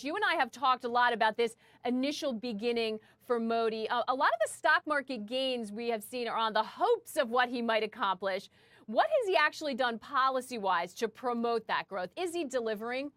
You and I have talked a lot about this initial beginning for Modi. A lot of the stock market gains we have seen are on the hopes of what he might accomplish. What has he actually done policy-wise to promote that growth? Is he delivering?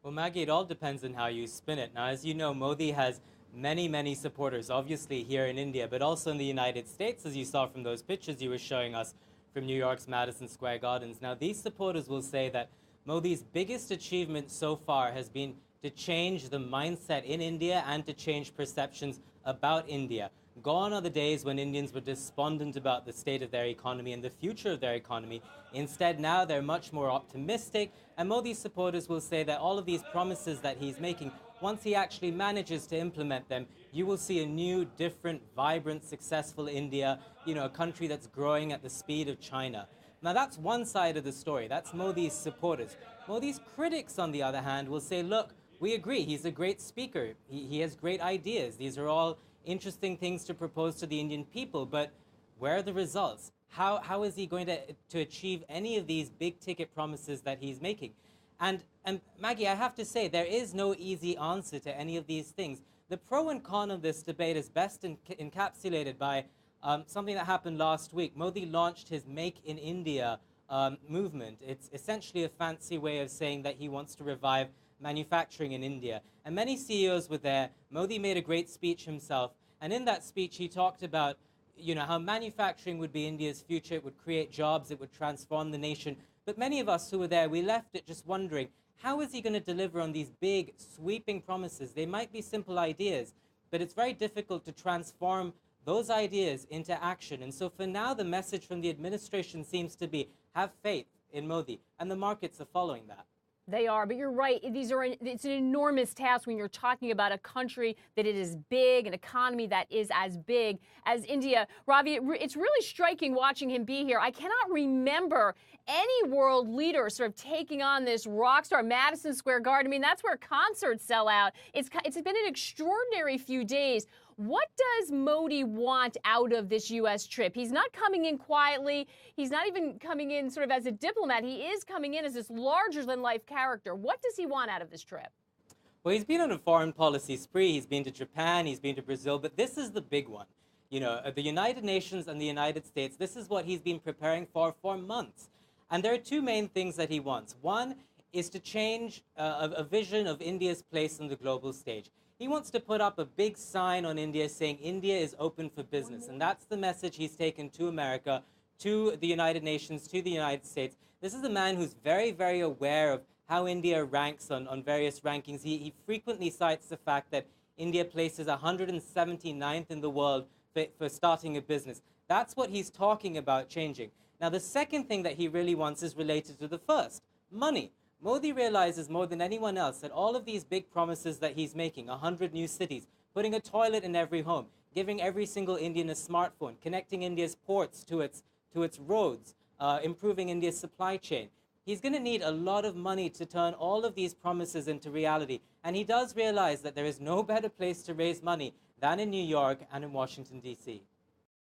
Well, Maggie, it all depends on how you spin it. Now, as you know, Modi has many supporters, obviously here in India, but also in the United States, as you saw from those pictures you were showing us from New York's Madison Square Gardens. Now, these supporters will say that Modi's biggest achievement so far has been to change the mindset in India and to change perceptions about India. Gone are the days when Indians were despondent about the state of their economy and the future of their economy. Instead, now they're much more optimistic, and Modi's supporters will say that all of these promises that he's making, once he actually manages to implement them, you will see a new, different, vibrant, successful India, a country that's growing at the speed of China. Now, that's one side of the story. That's Modi's supporters. Modi's critics, on the other hand, will say, look, we agree, he's a great speaker. He has great ideas. These are all interesting things to propose to the Indian people, but where are the results? How is he going to achieve any of these big-ticket promises that he's making? And Maggie, I have to say, there is no easy answer to any of these things. The pro and con of this debate is best encapsulated by something that happened last week. Modi launched his Make in India movement. It's essentially a fancy way of saying that he wants to revive manufacturing in India. And many CEOs were there. Modi made a great speech himself. And in that speech, he talked about how manufacturing would be India's future. It would create jobs. It would transform the nation. But many of us who were there, we left it just wondering, how is he going to deliver on these big, sweeping promises? They might be simple ideas, but it's very difficult to transform those ideas into action. And so for now, the message from the administration seems to be, have faith in Modi. And the markets are following that. They are, but you're right. It's an enormous task when you're talking about a country that it is big, an economy that is as big as India. Ravi, it's really striking watching him be here. I cannot remember any world leader sort of taking on this rock star, Madison Square Garden. I mean, that's where concerts sell out. It's been an extraordinary few days. What does Modi want out of this U.S. trip? He's not coming in quietly. He's not even coming in sort of as a diplomat. He is coming in as this larger-than-life character. What does he want out of this trip? Well, he's been on a foreign policy spree. He's been to Japan. He's been to Brazil. But this is the big one. The United Nations and the United States, this is what he's been preparing for months. And there are two main things that he wants. One is to change a vision of India's place on the global stage. He wants to put up a big sign on India saying India is open for business. And that's the message he's taken to America, to the United Nations, to the United States. This is a man who's very aware of how India ranks on various rankings. He frequently cites the fact that India places 179th in the world for starting a business. That's what he's talking about changing. Now, the second thing that he really wants is related to the first, money. Modi realizes more than anyone else that all of these big promises that he's making, 100 new cities, putting a toilet in every home, giving every single Indian a smartphone, connecting India's ports to its roads, improving India's supply chain. He's going to need a lot of money to turn all of these promises into reality. And he does realize that there is no better place to raise money than in New York and in Washington, D.C.